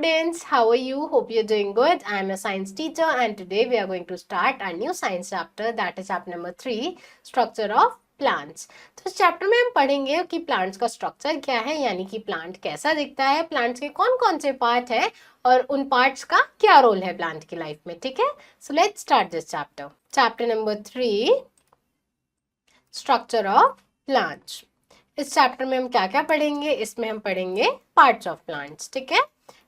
students, how are you? Hope you're doing good. I'm a science teacher and today we are going to start our new science chapter, that is chapter number 3, structure of plants. तो इस chapter में हम पढ़ेंगे कि plants का structure क्या है, यानी कि प्लांट कैसा दिखता है, प्लांट्स के कौन कौन से पार्ट है और उन पार्ट्स का क्या रोल है प्लांट की लाइफ में, ठीक है। So let's start this chapter. Chapter number 3, structure of plants. इस चैप्टर में हम क्या क्या पढ़ेंगे, इसमें हम पढ़ेंगे पार्ट्स ऑफ प्लांट्स, ठीक है।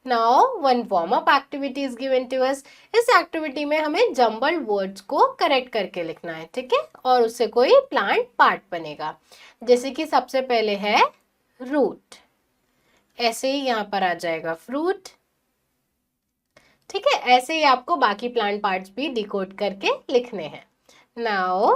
Now one warm up activity is given to us. इस एक्टिविटी में हमें जम्बल्ड वर्ड्स को करेक्ट करके लिखना है, ठीक है, और उससे कोई प्लांट पार्ट बनेगा। जैसे कि सबसे पहले है रूट, ऐसे ही यहाँ पर आ जाएगा फ्रूट, ठीक है। ऐसे ही आपको बाकी प्लांट पार्ट्स भी डिकोड करके लिखने हैं। Now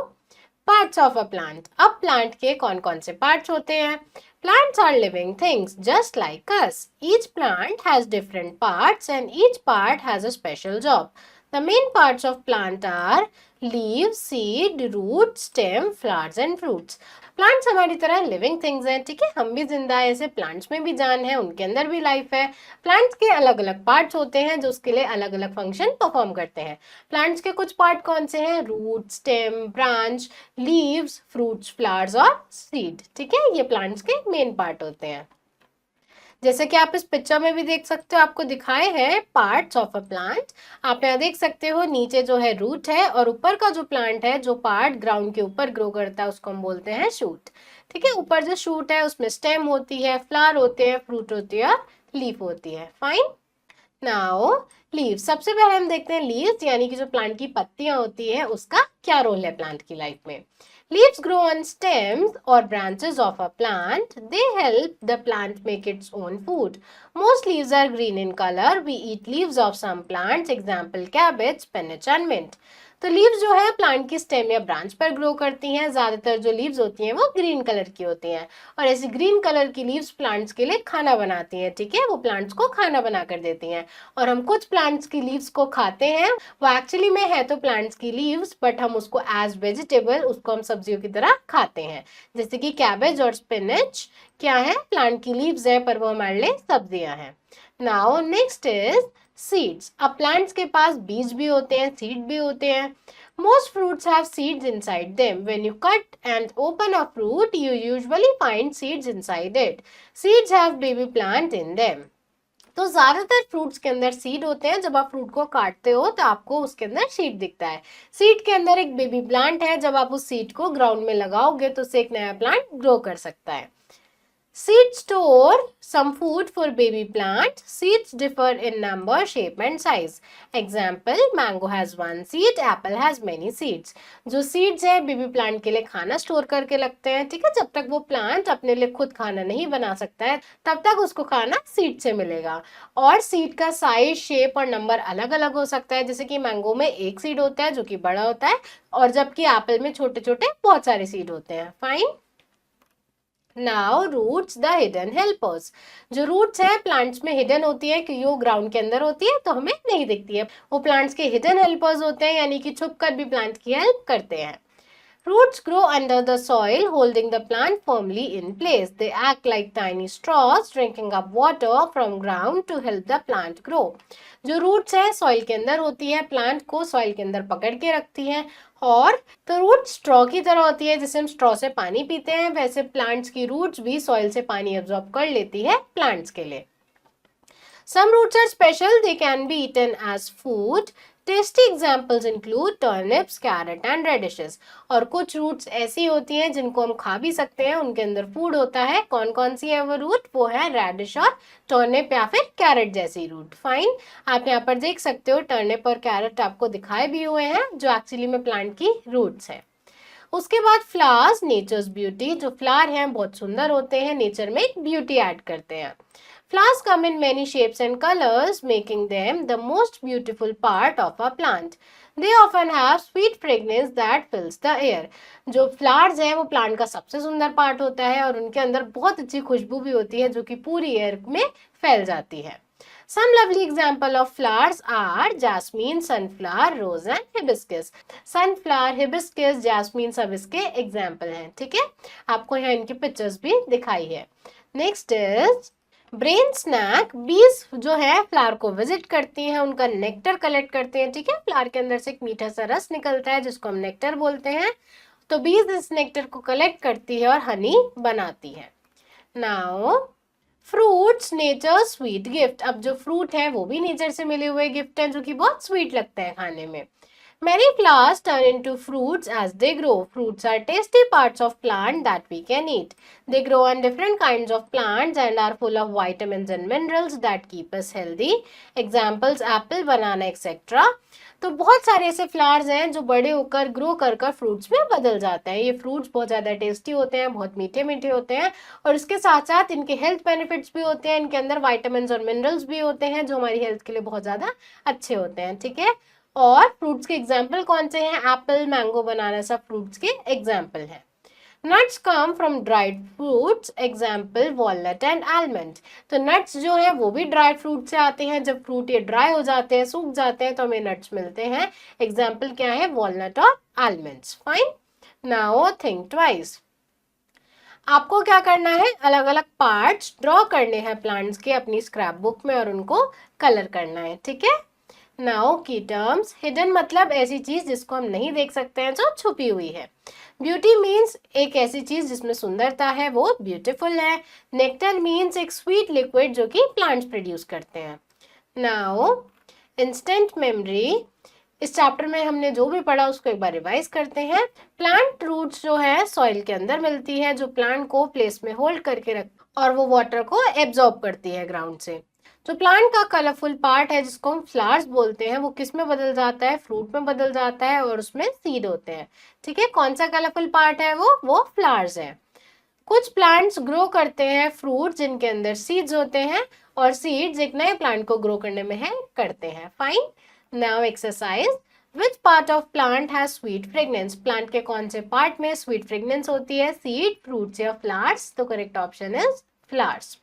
parts of a plant. अब प्लांट के कौन कौन से पार्ट्स होते हैं? Plants are living things just like us. Each plant has different parts and each part has a special job. The main parts of plant are leaves, seed, root, stem, flowers and fruits. Plants हमारी तरह living things हैं, ठीक है। हम भी जिंदा है, ऐसे प्लांट्स में भी जान है, उनके अंदर भी लाइफ है। प्लांट्स के अलग अलग पार्ट्स होते हैं जो उसके लिए अलग अलग फंक्शन परफॉर्म करते हैं। प्लांट्स के कुछ पार्ट कौन से हैं? Root, stem, branch, leaves, fruits, flowers और सीड, ठीक है। ये प्लांट्स के मेन पार्ट होते हैं। जैसे कि आप इस पिक्चर में भी देख सकते हो, आपको दिखाए हैं पार्ट्स ऑफ अ प्लांट। आप यहाँ देख सकते हो नीचे जो है रूट है और ऊपर का जो प्लांट है, जो पार्ट ग्राउंड के ऊपर ग्रो करता है, उसको हम बोलते हैं शूट, ठीक है। ऊपर जो शूट है उसमें स्टेम होती है, फ्लावर होते हैं, फ्रूट होती है, लीफ होती है। फाइन। Now leaves. सबसे पहले हम देखते हैं लीव्स, यानी कि जो प्लांट की पत्तियां होती है उसका क्या रोल है प्लांट की लाइफ में। Leaves grow on stems or branches of a plant. They help the plant make its own food. Most leaves are green in color. We eat leaves of some plants, example cabbage, spinach and mint. तो leaves जो है plant की stem या branch पर grow करती हैं। ज्यादातर जो लीव्स होती हैं वो ग्रीन कलर की होती हैं और ऐसी ग्रीन कलर की लीव्स प्लांट्स के लिए खाना बनाती हैं, ठीक है। वो प्लांट्स को खाना बना कर देती हैं और हम कुछ प्लांट्स की लीव्स को खाते हैं। वो एक्चुअली में है तो प्लांट्स की लीव्स, बट हम उसको एज वेजिटेबल, उसको हम सब्जियों की तरह खाते हैं। जैसे कि कैबेज और स्पिनच क्या है? प्लांट की लीव्स है पर वो हमारे लिए सब्जियां हैं। Now next is seeds. अब प्लांट्स के पास बीज भी होते हैं, सीड भी होते हैं। Most fruits have seeds inside them. When you cut and open a fruit, you usually find seeds inside it. Seeds have baby plant in them. तो ज्यादातर फ्रूट्स के अंदर सीड होते हैं। जब आप फ्रूट को काटते हो तो आपको उसके अंदर सीड दिखता है। सीड के अंदर एक बेबी प्लांट है। जब आप उस सीड को ग्राउंड में लगाओगे तो उससे एक नया प्लांट ग्रो कर सकता है। Seeds store some food for baby plant. Seeds differ in number, shape and size. Example, mango has one seed, apple has many seeds. जो seeds है बेबी प्लांट के लिए खाना स्टोर करके लगते हैं, ठीक है। जब तक वो प्लांट अपने लिए खुद खाना नहीं बना सकता है तब तक उसको खाना सीड से मिलेगा। और सीड का साइज, शेप और नंबर अलग अलग हो सकता है। जैसे कि मैंगो में एक सीड होता है जो कि बड़ा होता है और जबकि एप्पल में छोटे छोटे बहुत सारे सीड होते हैं। Fine. Now roots the hidden helpers. जो रूट्स है प्लांट्स में हिडन होती है क्योंकि वो ग्राउंड के अंदर होती है तो हमें नहीं दिखती है। वो प्लांट्स के हिडन हेल्पर्स होते हैं, यानी कि छुप कर भी प्लांट की हेल्प करते हैं। Roots grow under the soil, holding the plant firmly in place. They act like tiny straws, drinking up water from ground to help the plant grow. जो रूट्स है सॉइल के अंदर होती है, प्लांट को सॉइल के अंदर पकड़ के रखती हैं। और तो रूट स्ट्रॉ की तरह होती है, जैसे हम स्ट्रॉ से पानी पीते हैं वैसे प्लांट्स की रूट्स भी सॉइल से पानी एब्जॉर्ब कर लेती है प्लांट्स के लिए। Some roots are special. They can be eaten as food. Tasty examples include turnips, carrot and radishes. और कुछ रूट्स ऐसी होती हैं जिनको हम खा भी सकते हैं, उनके अंदर फूड होता है। कौन कौन सी है वो रूट? वो है रेडिश और टर्निप या फिर कैरेट जैसी रूट। फाइन। आप यहाँ पर देख सकते हो टर्निप और कैरेट आपको दिखाए भी हुए हैं जो एक्चुअली में प्लांट की रूट्स है। उसके बाद फ्लावर्स, नेचर्स ब्यूटी। जो फ्लावर हैं बहुत सुंदर होते हैं, नेचर में ब्यूटी ऐड करते हैं। Flowers come in many shapes and colors, making them the most beautiful part of a plant. They often have sweet fragrance that fills the air. जो flowers हैं वो प्लांट का सबसे सुंदर पार्ट होता है और उनके अंदर बहुत अच्छी खुशबू भी होती है जो कि पूरी एयर में फैल जाती है। Some lovely example of flowers are jasmine, sunflower, rose and hibiscus. Sunflower, hibiscus, jasmine सब इसके example हैं, ठीक है। आपको यहाँ इनकी पिक्चर्स भी दिखाई है। Next is ब्रेन स्नैक, बीज जो है फ्लावर को विजिट करती हैं, उनका नेक्टर कलेक्ट करते हैं, ठीक है। फ्लावर के अंदर से एक मीठा सा रस निकलता है जिसको हम नेक्टर बोलते हैं। तो बीज इस नेक्टर को कलेक्ट करती है और हनी बनाती है। Now fruits nature sweet gift, अब जो फ्रूट है वो भी नेचर से मिले हुए गिफ्ट हैं जो कि बहुत स्वीट लगते हैं खाने में। Many flowers turn into fruits as they grow. Fruits are tasty parts of plant that we can eat. They grow on different kinds of plants and are full of vitamins and minerals that keep us healthy. Examples apple, banana, etc. तो बहुत सारे ऐसे flowers हैं जो बड़े होकर grow कर कर फ्रूट्स में बदल जाते हैं। ये फ्रूट्स बहुत ज़्यादा टेस्टी होते हैं, बहुत मीठे मीठे होते हैं और इसके साथ साथ इनके हेल्थ बेनिफिट्स भी होते हैं। इनके अंदर वाइटामिन और मिनरल्स भी होते हैं जो हमारी हेल्थ के लिए बहुत ज़्यादा अच्छे होते हैं, ठीक है। और फ्रूट्स के एग्जाम्पल कौन से हैं? एप्पल, मैंगो, बनाना सब फ्रूट्स के एग्जाम्पल हैं। Nuts come from dried fruits, example walnut and almond. तो नट्स जो है वो भी ड्राइड फ्रूट से आते हैं। जब फ्रूट ये ड्राई हो जाते हैं, सूख जाते हैं, तो हमें नट्स मिलते हैं। एग्जाम्पल क्या है? वॉलनट और almonds. Fine, now think twice. आपको क्या करना है? अलग अलग पार्ट्स ड्रॉ करने हैं प्लांट्स के अपनी स्क्रैप बुक में और उनको कलर करना है, ठीक है। नाउ की टर्म्स, हिडन मतलब ऐसी चीज जिसको हम नहीं देख सकते हैं, जो छुपी हुई है। ब्यूटी मीन्स एक ऐसी चीज जिसमें सुंदरता है, वो ब्यूटीफुल है। नेक्टर मीन्स एक स्वीट लिक्विड जो कि प्लांट्स प्रोड्यूस करते हैं। नाउ इंस्टेंट मेमोरी, इस चैप्टर में हमने जो भी पढ़ा उसको एक बार रिवाइज करते हैं। प्लांट रूट्स जो है सॉइल के अंदर मिलती है, जो प्लांट को प्लेस में होल्ड करके रख और वो वाटर को एब्जॉर्ब करती है ग्राउंड से। जो प्लांट का कलरफुल पार्ट है जिसको हम फ्लावर्स बोलते हैं, वो किस में बदल जाता है? फ्रूट में बदल जाता है और उसमें सीड होते हैं, ठीक है। कौन सा कलरफुल पार्ट है? वो फ्लावर्स है। कुछ प्लांट्स ग्रो करते हैं फ्रूट जिनके अंदर सीड्स होते हैं और सीड्स एक नए प्लांट को ग्रो करने में हेल्प करते हैं। Fine, now exercise. Which part of plant has sweet fragrance? Plant के कौन से पार्ट में स्वीट फ्रेग्रेंस होती है? सीड, फ्रूट्स या फ्लावर्स? तो correct option is flowers.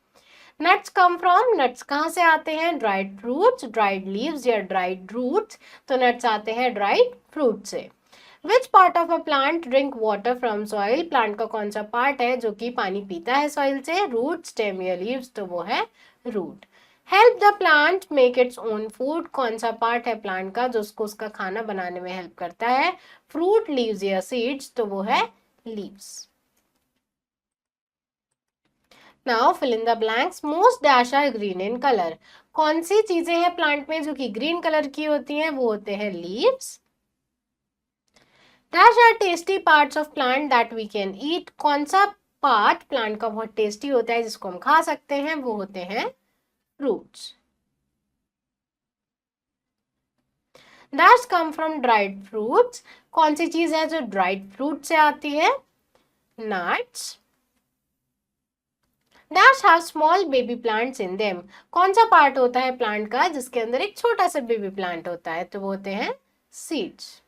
Nuts come from, nuts कहाँ से आते हैं? ड्राइड फ्रूट्स, ड्राइड लीव्स या ड्राइड रूट्स? तो नट्स आते हैं ड्राइड फ्रूट से। Which part of a plant drink water from soil? Plant का कौन सा पार्ट है जो कि पानी पीता है सॉइल से? रूट, स्टेम या लीव्स? तो वो है root. Help the plant make its own food, कौन सा पार्ट है प्लांट का जो उसको उसका खाना बनाने में हेल्प करता है? फ्रूट, लीव्स या सीड्स? तो वो है leaves. Now fill in the blanks. Most dash are green in colour, कौन सी चीजें हैं प्लांट में जो कि ग्रीन कलर की होती हैं? वो होते हैं leaves. Dash are tasty parts of plant that we can eat, कौन सा पार्ट प्लांट का बहुत टेस्टी होता है जिसको हम खा सकते हैं? वो होते हैं fruits. Dash come from dried fruits, कौन सी चीज है जो ड्राइड फ्रूट से आती है? Nuts. Dash have small baby plants in them, कौन सा पार्ट होता है प्लांट का जिसके अंदर एक छोटा सा बेबी प्लांट होता है? तो वो होते हैं seeds.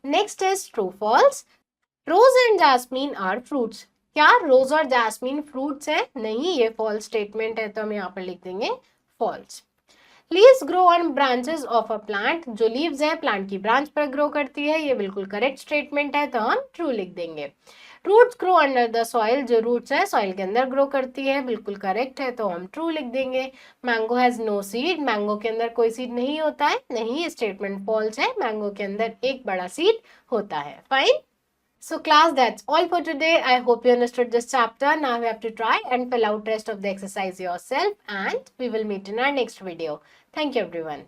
Next is true false. Rose and jasmine are fruits, क्या रोज और जैस्मीन फ्रूट्स हैं? नहीं, ये फॉल्स स्टेटमेंट है, तो हम यहाँ पर लिख देंगे false. Leaves grow on branches of a plant, जो लीव्स है प्लांट की ब्रांच पर ग्रो करती है, ये बिल्कुल करेक्ट स्टेटमेंट है, तो हम ट्रू लिख देंगे। Roots grow under the soil, जो रूट्स है सॉइल के अंदर ग्रो करती है, बिल्कुल करेक्ट है, तो हम ट्रू लिख देंगे। Mango has no seed, mango के अंदर कोई सीड नहीं होता है, नहीं, स्टेटमेंट फॉल्स है, मैंगो के अंदर एक बड़ा सीड होता है। Fine. So class, that's all for today. I hope you understood this chapter. Now you have to try and fill out rest of the exercise yourself and we will meet in our next video. Thank you everyone.